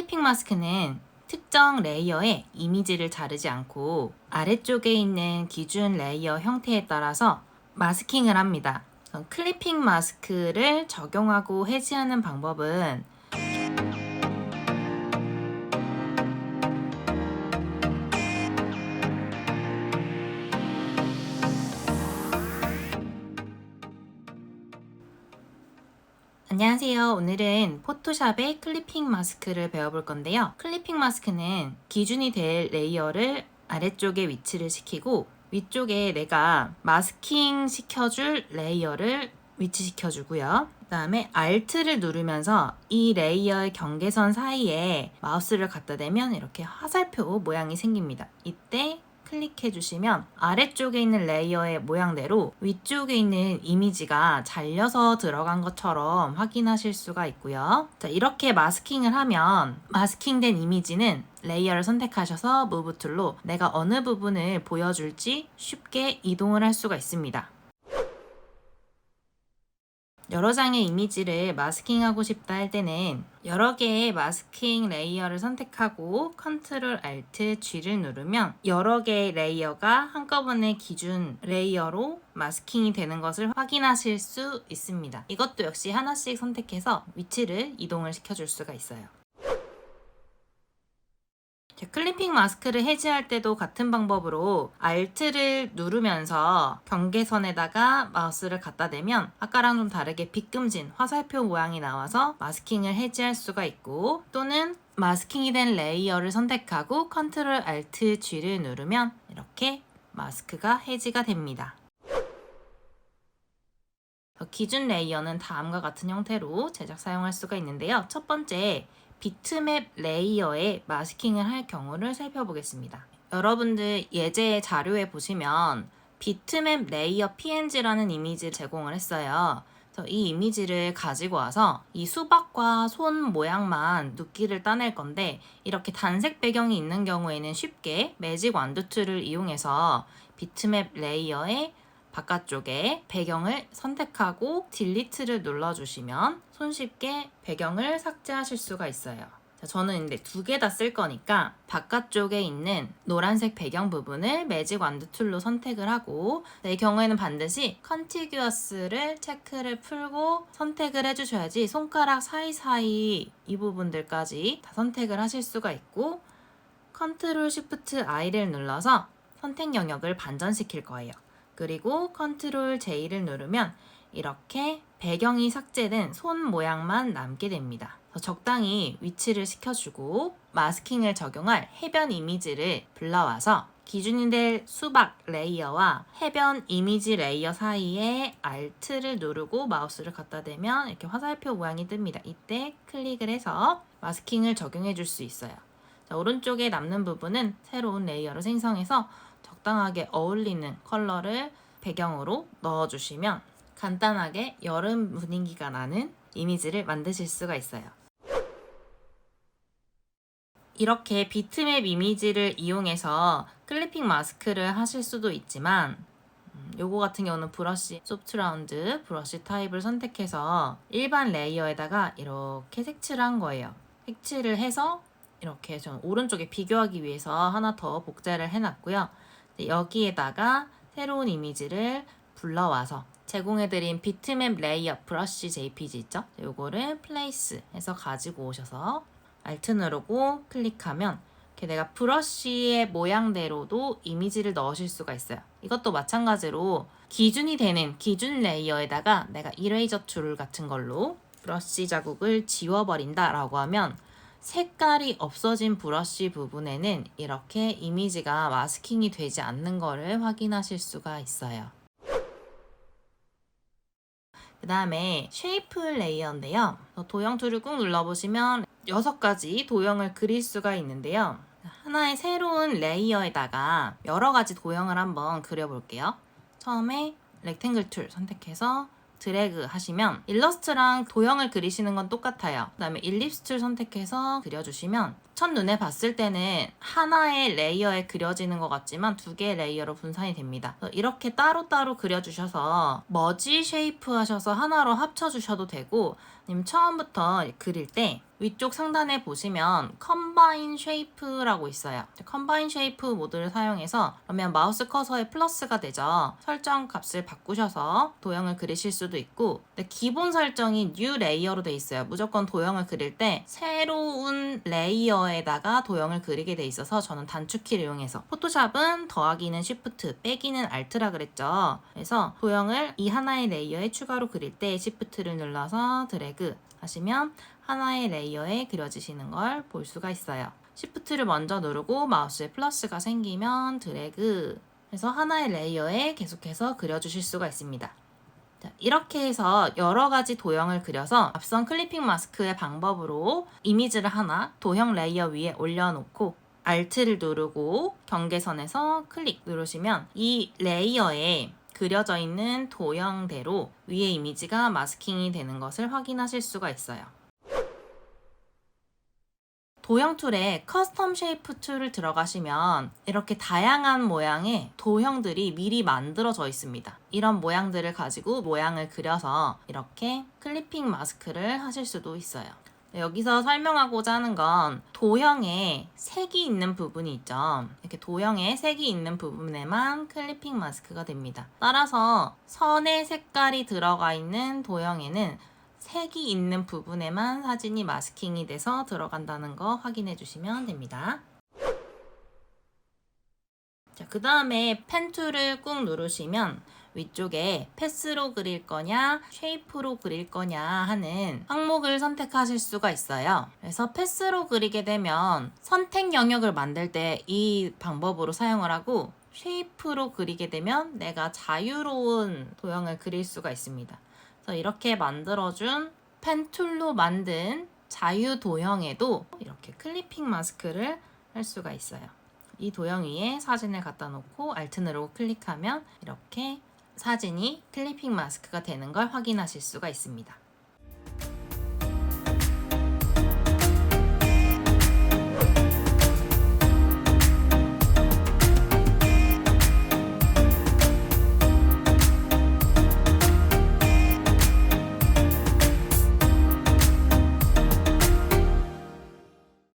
클리핑 마스크는 특정 레이어의 이미지를 자르지 않고 아래쪽에 있는 기준 레이어 형태에 따라서 마스킹을 합니다. 클리핑 마스크를 적용하고 해지하는 방법은 안녕하세요. 오늘은 포토샵의 클리핑 마스크를 배워볼 건데요. 클리핑 마스크는 기준이 될 레이어를 아래쪽에 위치를 시키고 위쪽에 내가 마스킹 시켜줄 레이어를 위치시켜주고요. 그 다음에 Alt를 누르면서 이 레이어의 경계선 사이에 마우스를 갖다 대면 이렇게 화살표 모양이 생깁니다. 이때 클릭해 주시면 아래쪽에 있는 레이어의 모양대로 위쪽에 있는 이미지가 잘려서 들어간 것처럼 확인하실 수가 있고요. 자, 이렇게 마스킹을 하면 마스킹된 이미지는 레이어를 선택하셔서 무브 툴로 내가 어느 부분을 보여줄지 쉽게 이동을 할 수가 있습니다. 여러 장의 이미지를 마스킹하고 싶다 할 때는 여러 개의 마스킹 레이어를 선택하고 컨트롤 알트 G를 누르면 여러 개의 레이어가 한꺼번에 기준 레이어로 마스킹이 되는 것을 확인하실 수 있습니다. 이것도 역시 하나씩 선택해서 위치를 이동을 시켜줄 수가 있어요. 클리핑 마스크를 해지할 때도 같은 방법으로 Alt를 누르면서 경계선에다가 마우스를 갖다 대면 아까랑 좀 다르게 빗금진 화살표 모양이 나와서 마스킹을 해지할 수가 있고, 또는 마스킹이 된 레이어를 선택하고 컨트롤 알트 G를 누르면 이렇게 마스크가 해지가 됩니다. 기준 레이어는 다음과 같은 형태로 제작 사용할 수가 있는데요. 첫 번째, 비트맵 레이어에 마스킹을 할 경우를 살펴보겠습니다. 여러분들 예제 자료에 보시면 비트맵 레이어 png라는 이미지를 제공을 했어요. 그래서 이 이미지를 가지고 와서 이 수박과 손 모양만 눕기를 따낼 건데, 이렇게 단색 배경이 있는 경우에는 쉽게 매직 완두 툴을 이용해서 비트맵 레이어에 바깥쪽에 배경을 선택하고 딜리트를 눌러주시면 손쉽게 배경을 삭제하실 수가 있어요. 자, 저는 근데 두 개 다 쓸 거니까 바깥쪽에 있는 노란색 배경 부분을 매직 완두 툴로 선택을 하고, 이 경우에는 반드시 컨티규어스를 체크를 풀고 선택을 해주셔야지 손가락 사이사이 이 부분들까지 다 선택을 하실 수가 있고, 컨트롤 쉬프트 I를 눌러서 선택 영역을 반전시킬 거예요. 그리고 컨트롤 J를 누르면 이렇게 배경이 삭제된 손 모양만 남게 됩니다. 적당히 위치를 시켜주고 마스킹을 적용할 해변 이미지를 불러와서 기준이 될 수박 레이어와 해변 이미지 레이어 사이에 Alt를 누르고 마우스를 갖다 대면 이렇게 화살표 모양이 뜹니다. 이때 클릭을 해서 마스킹을 적용해 줄 수 있어요. 자, 오른쪽에 남는 부분은 새로운 레이어를 생성해서 적당하게 어울리는 컬러를 배경으로 넣어주시면 간단하게 여름 분위기가 나는 이미지를 만드실 수가 있어요. 이렇게 비트맵 이미지를 이용해서 클리핑 마스크를 하실 수도 있지만, 요거 같은 경우는 브러쉬 소프트 라운드 브러쉬 타입을 선택해서 일반 레이어에다가 이렇게 색칠을 한 거예요. 색칠을 해서 이렇게 전 오른쪽에 비교하기 위해서 하나 더 복제를 해놨고요. 여기에다가 새로운 이미지를 불러와서 제공해드린 비트맵 레이어 브러쉬 JPG 있죠? 요거를 플레이스 해서 가지고 오셔서 Alt 누르고 클릭하면 이렇게 내가 브러쉬의 모양대로도 이미지를 넣으실 수가 있어요. 이것도 마찬가지로 기준이 되는 기준 레이어에다가 내가 이레이저 툴 같은 걸로 브러쉬 자국을 지워버린다 라고 하면 색깔이 없어진 브러쉬 부분에는 이렇게 이미지가 마스킹이 되지 않는 거를 확인하실 수가 있어요. 그 다음에 쉐이프 레이어인데요. 도형 툴을 꾹 눌러보시면 6가지 도형을 그릴 수가 있는데요. 하나의 새로운 레이어에다가 여러 가지 도형을 한번 그려볼게요. 처음에 렉탱글 툴 선택해서 드래그 하시면 일러스트랑 도형을 그리시는 건 똑같아요. 그 다음에 일립스 툴 선택해서 그려주시면 첫눈에 봤을 때는 하나의 레이어에 그려지는 것 같지만 두 개의 레이어로 분산이 됩니다. 이렇게 따로따로 그려주셔서 머지 쉐이프 하셔서 하나로 합쳐주셔도 되고, 님 처음부터 그릴 때 위쪽 상단에 보시면 컴바인 쉐이프라고 있어요. 컴바인 쉐이프 모드를 사용해서 그러면 마우스 커서에 플러스가 되죠. 설정 값을 바꾸셔서 도형을 그리실 수도 있고, 근데 기본 설정이 뉴 레이어로 돼 있어요. 무조건 도형을 그릴 때 새로운 레이어에다가 도형을 그리게 돼 있어서 저는 단축키를 이용해서, 포토샵은 더하기는 쉬프트, 빼기는 알트라 그랬죠. 그래서 도형을 이 하나의 레이어에 추가로 그릴 때 쉬프트를 눌러서 드래그 하시면 하나의 레이어에 그려지시는 걸 볼 수가 있어요. Shift를 먼저 누르고 마우스에 플러스가 생기면 드래그 해서 하나의 레이어에 계속해서 그려주실 수가 있습니다. 자, 이렇게 해서 여러 가지 도형을 그려서 앞선 클리핑 마스크의 방법으로 이미지를 하나 도형 레이어 위에 올려놓고 Alt를 누르고 경계선에서 클릭 누르시면 이 레이어에 그려져 있는 도형대로 위에 이미지가 마스킹이 되는 것을 확인하실 수가 있어요. 도형 툴에 커스텀 쉐이프 툴을 들어가시면 이렇게 다양한 모양의 도형들이 미리 만들어져 있습니다. 이런 모양들을 가지고 모양을 그려서 이렇게 클리핑 마스크를 하실 수도 있어요. 여기서 설명하고자 하는 건 도형에 색이 있는 부분이 있죠. 이렇게 도형에 색이 있는 부분에만 클리핑 마스크가 됩니다. 따라서 선의 색깔이 들어가 있는 도형에는 색이 있는 부분에만 사진이 마스킹이 돼서 들어간다는 거 확인해 주시면 됩니다. 자, 그 다음에 펜 툴을 꾹 누르시면 위쪽에 패스로 그릴 거냐 쉐이프로 그릴 거냐 하는 항목을 선택하실 수가 있어요. 그래서 패스로 그리게 되면 선택 영역을 만들 때 이 방법으로 사용을 하고, 쉐이프로 그리게 되면 내가 자유로운 도형을 그릴 수가 있습니다. 그래서 이렇게 만들어준 펜 툴로 만든 자유 도형에도 이렇게 클리핑 마스크를 할 수가 있어요. 이 도형 위에 사진을 갖다 놓고 Alt 누르고 클릭하면 이렇게 사진이 클리핑 마스크가 되는 걸 확인하실 수가 있습니다.